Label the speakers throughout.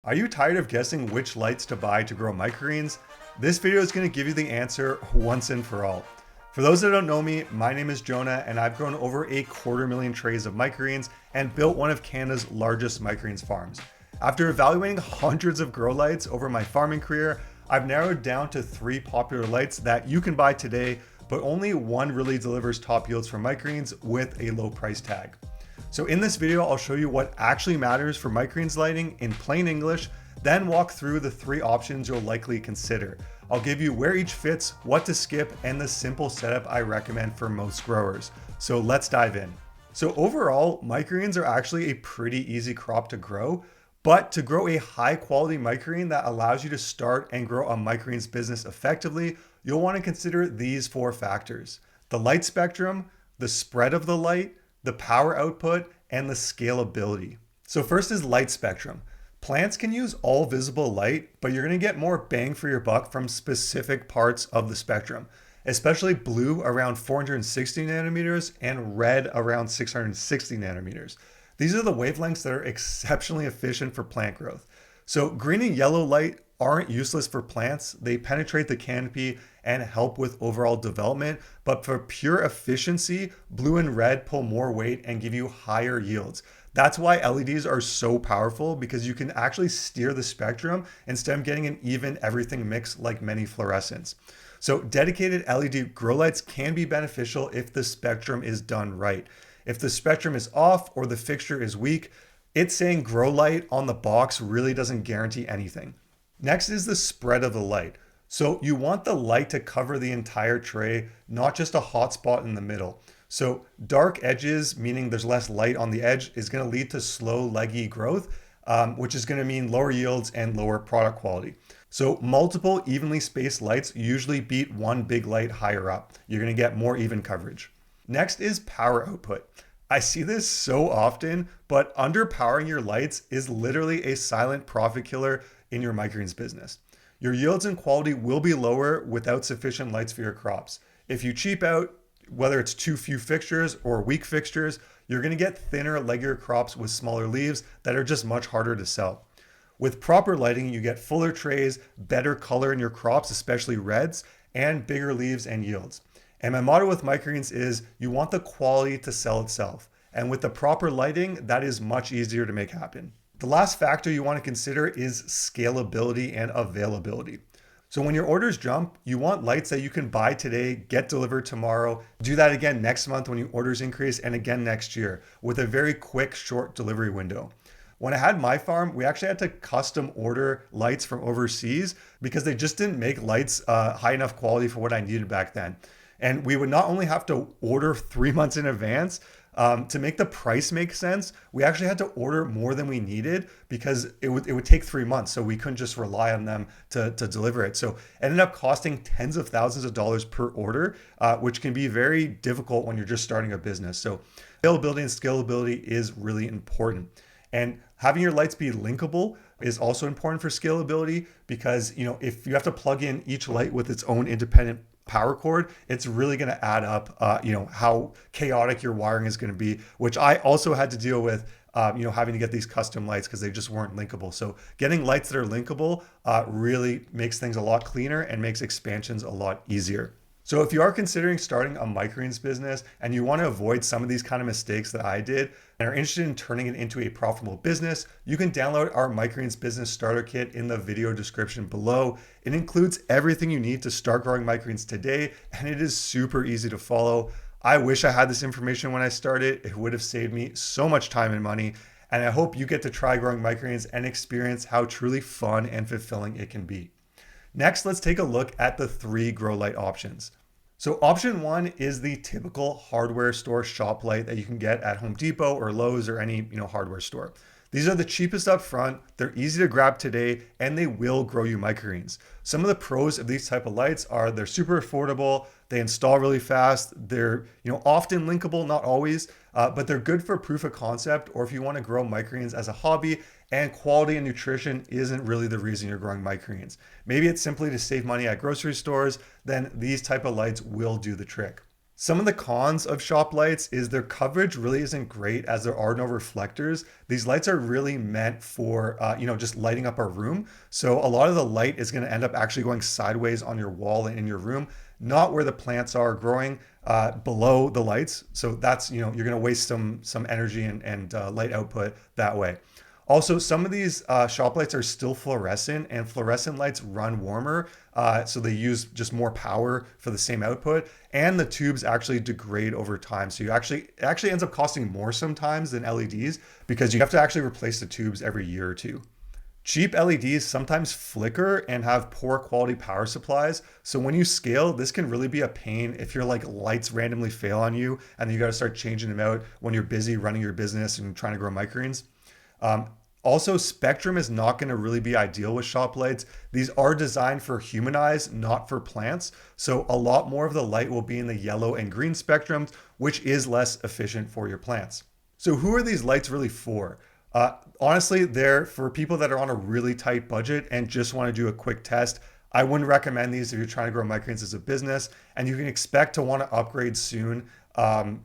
Speaker 1: Are you tired of guessing which lights to buy to grow microgreens? This video is going to give you the answer once and for all. For those that don't know me, my name is Jonah and I've grown over 250,000 trays of microgreens and built one of Canada's largest microgreens farms. After evaluating hundreds of grow lights over my farming career, I've narrowed down to 3 popular lights that you can buy today, but only one really delivers top yields for microgreens with a low price tag. So in this video, I'll show you what actually matters for microgreens lighting in plain English, then walk through the 3 options you'll likely consider. I'll give you where each fits, what to skip, and the simple setup I recommend for most growers. So let's dive in. So overall, microgreens are actually a pretty easy crop to grow, but to grow a high quality microgreen that allows you to start and grow a microgreens business effectively, you'll want to consider these 4 factors: the light spectrum, the spread of the light, the power output, and the scalability. So first is light spectrum. Plants can use all visible light, but you're going to get more bang for your buck from specific parts of the spectrum, especially blue around 460 nanometers and red around 660 nanometers. These are the wavelengths that are exceptionally efficient for plant growth. So green and yellow light aren't useless for plants. They penetrate the canopy and help with overall development. But for pure efficiency, blue and red pull more weight and give you higher yields. That's why LEDs are so powerful, because you can actually steer the spectrum instead of getting an even everything mix like many fluorescents. So dedicated LED grow lights can be beneficial if the spectrum is done right. If the spectrum is off or the fixture is weak, it's saying grow light on the box really doesn't guarantee anything. Next is the spread of the light. So you want the light to cover the entire tray, not just a hot spot in the middle. So dark edges, meaning there's less light on the edge, is going to lead to slow, leggy growth, which is going to mean lower yields and lower product quality. So multiple evenly spaced lights usually beat one big light higher up. You're going to get more even coverage. Next is power output. I see this so often, but underpowering your lights is literally a silent profit killer in your microgreens business. Your yields and quality will be lower without sufficient lights for your crops. If you cheap out, whether it's too few fixtures or weak fixtures, you're going to get thinner, leggier crops with smaller leaves that are just much harder to sell. With proper lighting, you get fuller trays, better color in your crops, especially reds, and bigger leaves and yields. And my motto with microgreens is you want the quality to sell itself. And with the proper lighting, that is much easier to make happen. The last factor you want to consider is scalability and availability. So when your orders jump, you want lights that you can buy today, get delivered tomorrow, do that again next month when your orders increase, and again next year with a very quick, short delivery window. When I had my farm, we actually had to custom order lights from overseas because they just didn't make lights high enough quality for what I needed back then. And we would not only have to order 3 months in advance, to make the price make sense, we actually had to order more than we needed because it would take 3 months. So we couldn't just rely on them to deliver it. So it ended up costing tens of thousands of dollars per order, which can be very difficult when you're just starting a business. So availability and scalability is really important. And having your lights be linkable is also important for scalability, because if you have to plug in each light with its own independent power cord, it's really going to add up how chaotic your wiring is going to be, which I also had to deal with having to get these custom lights because they just weren't linkable. So getting lights that are linkable really makes things a lot cleaner and makes expansions a lot easier. So if you are considering starting a microgreens business and you want to avoid some of these kind of mistakes that I did and are interested in turning it into a profitable business, you can download our microgreens business starter kit in the video description below. It includes everything you need to start growing microgreens today, and it is super easy to follow. I wish I had this information when I started. It would have saved me so much time and money, and I hope you get to try growing microgreens and experience how truly fun and fulfilling it can be. Next, let's take a look at the 3 grow light options. So option 1 is the typical hardware store shop light that you can get at Home Depot or Lowe's or any hardware store. These are the cheapest up front, they're easy to grab today, and they will grow you microgreens. Some of the pros of these type of lights are they're super affordable, they install really fast, they're often linkable, not always, but they're good for proof of concept, or if you want to grow microgreens as a hobby and quality and nutrition isn't really the reason you're growing microgreens. Maybe it's simply to save money at grocery stores, then these type of lights will do the trick. Some of the cons of shop lights is their coverage really isn't great as there are no reflectors. These lights are really meant for, just lighting up our room. So a lot of the light is going to end up actually going sideways on your wall and in your room, not where the plants are growing, below the lights. So that's, you're going to waste some energy and light output that way. Also, some of these shop lights are still fluorescent, and fluorescent lights run warmer, so they use just more power for the same output, and the tubes actually degrade over time. So it actually ends up costing more sometimes than LEDs because you have to actually replace the tubes every year or two. Cheap LEDs sometimes flicker and have poor quality power supplies. So when you scale, this can really be a pain if your lights randomly fail on you and you got to start changing them out when you're busy running your business and trying to grow microgreens. Also, spectrum is not going to really be ideal with shop lights. These are designed for human eyes, not for plants. So a lot more of the light will be in the yellow and green spectrums, which is less efficient for your plants. So who are these lights really for? Honestly, they're for people that are on a really tight budget and just want to do a quick test. I wouldn't recommend these if you're trying to grow microgreens as a business, and you can expect to want to upgrade soon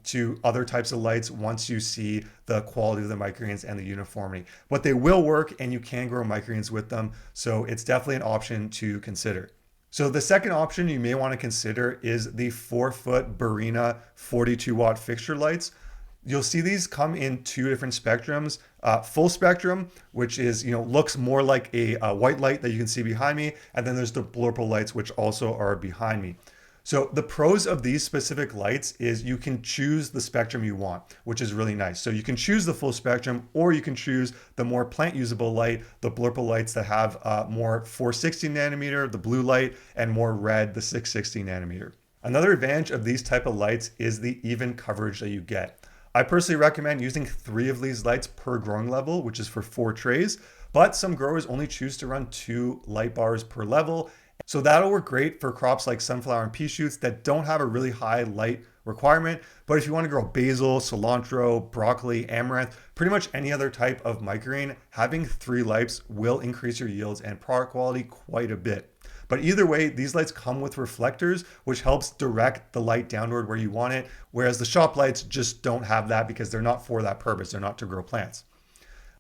Speaker 1: to other types of lights once you see the quality of the microgreens and the uniformity. But they will work and you can grow microgreens with them. So it's definitely an option to consider. So the second option you may want to consider is the 4-foot Barrina 42 watt fixture lights. You'll see these come in two different spectrums. Full spectrum, which is, looks more like a white light that you can see behind me. And then there's the blurple lights, which also are behind me. So the pros of these specific lights is you can choose the spectrum you want, which is really nice. So you can choose the full spectrum, or you can choose the more plant usable light, the blurple lights that have more 460 nanometer, the blue light, and more red, the 660 nanometer. Another advantage of these type of lights is the even coverage that you get. I personally recommend using 3 of these lights per growing level, which is for 4 trays, but some growers only choose to run 2 light bars per level. So that'll work great for crops like sunflower and pea shoots that don't have a really high light requirement. But if you want to grow basil, cilantro, broccoli, amaranth, pretty much any other type of microgreen, having 3 lights will increase your yields and product quality quite a bit. But either way, these lights come with reflectors, which helps direct the light downward where you want it, whereas the shop lights just don't have that because they're not for that purpose. They're not to grow plants.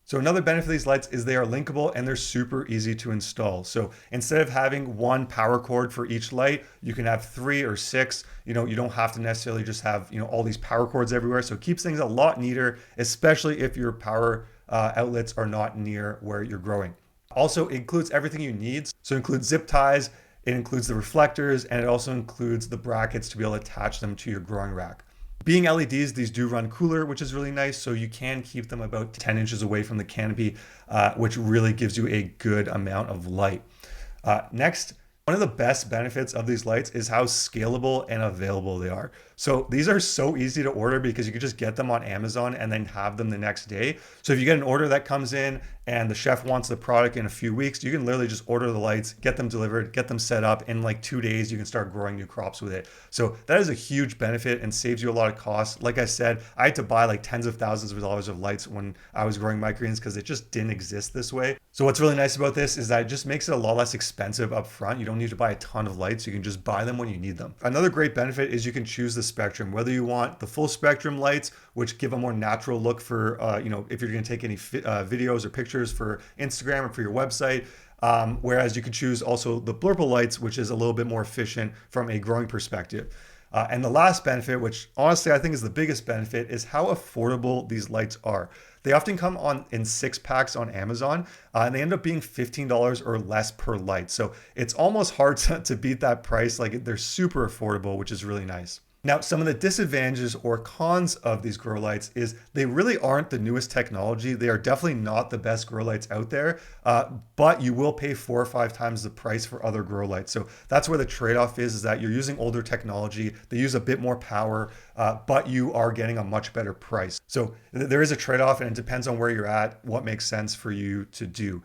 Speaker 1: So another benefit of these lights is they are linkable and they're super easy to install. So instead of having 1 power cord for each light, you can have 3 or 6. You don't have to necessarily just have, all these power cords everywhere. So it keeps things a lot neater, especially if your power outlets are not near where you're growing. Also, it includes everything you need. So it includes zip ties, it includes the reflectors, and it also includes the brackets to be able to attach them to your growing rack. Being LEDs, these do run cooler, which is really nice. So you can keep them about 10 inches away from the canopy, which really gives you a good amount of light. Next, one of the best benefits of these lights is how scalable and available they are. So these are so easy to order because you can just get them on Amazon and then have them the next day. So if you get an order that comes in and the chef wants the product in a few weeks, you can literally just order the lights, get them delivered, get them set up. In like 2 days, you can start growing new crops with it. So that is a huge benefit and saves you a lot of costs. Like I said, I had to buy like tens of thousands of dollars of lights when I was growing microgreens because it just didn't exist this way. So what's really nice about this is that it just makes it a lot less expensive up front. You don't need to buy a ton of lights. You can just buy them when you need them. Another great benefit is you can choose the spectrum, whether you want the full spectrum lights, which give a more natural look for, if you're going to take any videos or pictures for Instagram or for your website. Whereas you could choose also the blurple lights, which is a little bit more efficient from a growing perspective. And the last benefit, which honestly I think is the biggest benefit, is how affordable these lights are. They often come in 6 packs on Amazon, and they end up being $15 or less per light. So it's almost hard to beat that price. Like, they're super affordable, which is really nice. Now, some of the disadvantages or cons of these grow lights is they really aren't the newest technology. They are definitely not the best grow lights out there, but you will pay 4 or 5 times the price for other grow lights. So that's where the trade-off is that you're using older technology. They use a bit more power, but you are getting a much better price. So there is a trade-off, and it depends on where you're at, what makes sense for you to do.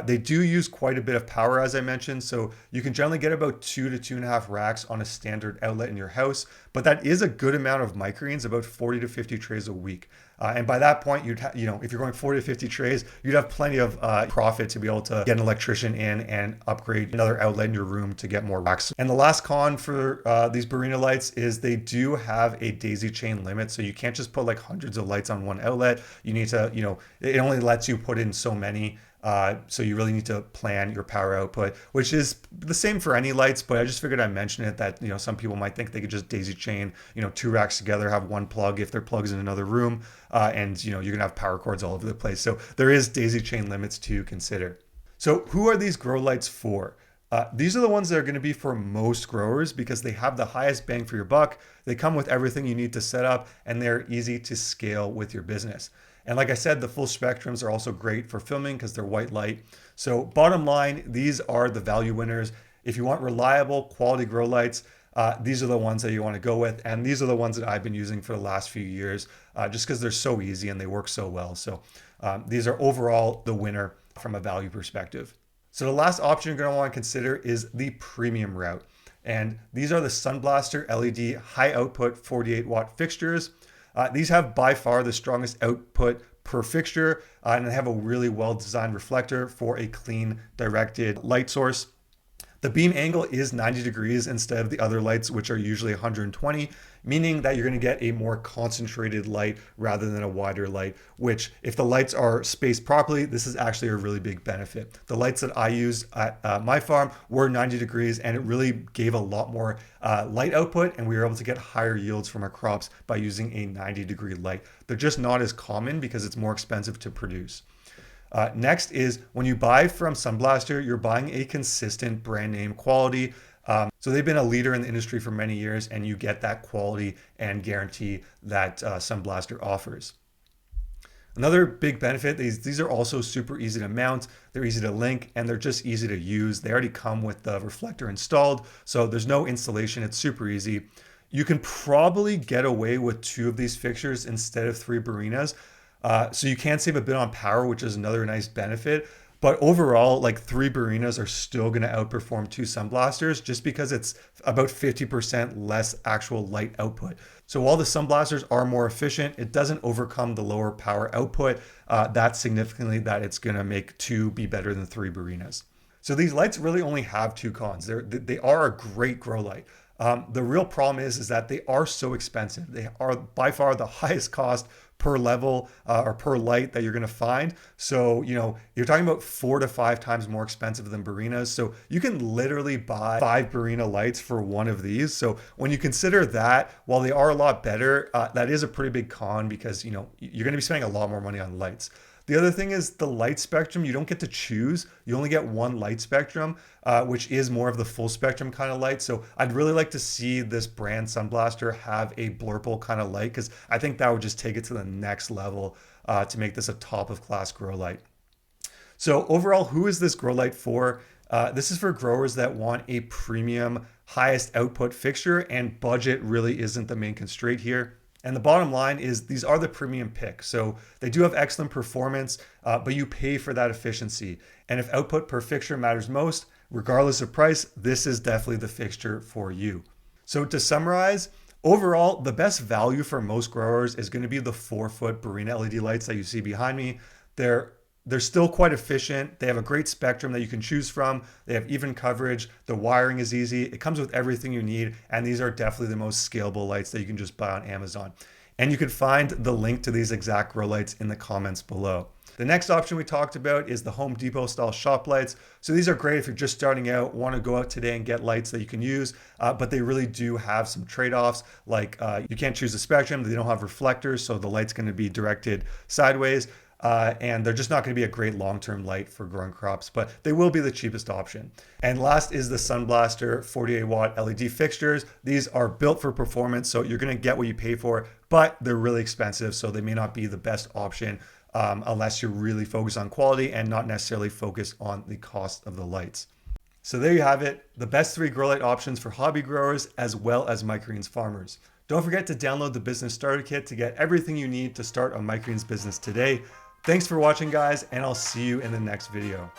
Speaker 1: They do use quite a bit of power, as I mentioned, so you can generally get about 2 to 2.5 racks on a standard outlet in your house, but that is a good amount of microgreens, about 40 to 50 trays a week. And by that point, if you're going 40 to 50 trays, you'd have plenty of profit to be able to get an electrician in and upgrade another outlet in your room to get more racks. And the last con for these Barrina lights is they do have a daisy chain limit. So you can't just put like hundreds of lights on one outlet. You need to, it only lets you put in so many. So you really need to plan your power output, which is the same for any lights, but I just figured I'd mention it that, some people might think they could just daisy chain, 2 racks together, have one plug if their plug's in another room, and you're gonna have power cords all over the place. So there is daisy chain limits to consider. So who are these grow lights for? These are the ones that are going to be for most growers because they have the highest bang for your buck. They come with everything you need to set up, and they're easy to scale with your business. And like I said, the full spectrums are also great for filming because they're white light. So bottom line, these are the value winners. If you want reliable quality grow lights, these are the ones that you want to go with. And these are the ones that I've been using for the last few years just because they're so easy and they work so well. So these are overall the winner from a value perspective. So the last option you're going to want to consider is the premium route. And these are the SunBlaster LED high output 48 watt fixtures. These have by far the strongest output per fixture, and they have a really well designed reflector for a clean directed light source. The beam angle is 90 degrees instead of the other lights, which are usually 120, meaning that you're going to get a more concentrated light rather than a wider light, which if the lights are spaced properly, this is actually a really big benefit. The lights that I used at my farm were 90 degrees, and it really gave a lot more light output, and we were able to get higher yields from our crops by using a 90-degree light. They're just not as common because it's more expensive to produce. Next is when you buy from SunBlaster, you're buying a consistent brand name quality. So they've been a leader in the industry for many years, and you get that quality and guarantee that SunBlaster offers. Another big benefit is these are also super easy to mount, they're easy to link, and they're just easy to use. They already come with the reflector installed, so there's no installation, it's super easy. You can probably get away with 2 of these fixtures instead of 3 Barrinas. So you can save a bit on power, which is another nice benefit. But overall, like 3 Barrinas are still going to outperform 2 SunBlasters just because it's about 50% less actual light output. So while the SunBlasters are more efficient, it doesn't overcome the lower power output that significantly that it's going to make 2 be better than 3 Barrinas. So these lights really only have 2 cons. They are a great grow light. The real problem is that they are so expensive. They are by far the highest cost per level or per light that you're going to find. So, you're talking about 4 to 5 times more expensive than Barrinas. So you can literally buy 5 Barrina lights for one of these. So when you consider that, while they are a lot better, that is a pretty big con because, you're going to be spending a lot more money on lights. The other thing is the light spectrum, you don't get to choose. You only get one light spectrum, which is more of the full spectrum kind of light. So I'd really like to see this brand SunBlaster have a blurple kind of light because I think that would just take it to the next level to make this a top of class grow light. So overall, who is this grow light for? This is for growers that want a premium, highest output fixture, and budget really isn't the main constraint here. And the bottom line is these are the premium pick. So they do have excellent performance, but you pay for that efficiency. And if output per fixture matters most, regardless of price, this is definitely the fixture for you. So to summarize, overall, the best value for most growers is going to be the 4-foot Barrina LED lights that you see behind me. They're still quite efficient. They have a great spectrum that you can choose from. They have even coverage. The wiring is easy. It comes with everything you need. And these are definitely the most scalable lights that you can just buy on Amazon. And you can find the link to these exact grow lights in the comments below. The next option we talked about is the Home Depot style shop lights. So these are great if you're just starting out, want to go out today and get lights that you can use, but they really do have some trade-offs. Like you can't choose the spectrum. They don't have reflectors, so the light's going to be directed sideways. And they're just not going to be a great long-term light for growing crops, but they will be the cheapest option. And last is the SunBlaster 48 watt LED fixtures. These are built for performance, so you're going to get what you pay for, but they're really expensive, so they may not be the best option unless you're really focused on quality and not necessarily focused on the cost of the lights. So there you have it, the best 3 grow light options for hobby growers as well as microgreens farmers. Don't forget to download the Business Starter Kit to get everything you need to start a microgreens business today. Thanks for watching, guys, and I'll see you in the next video.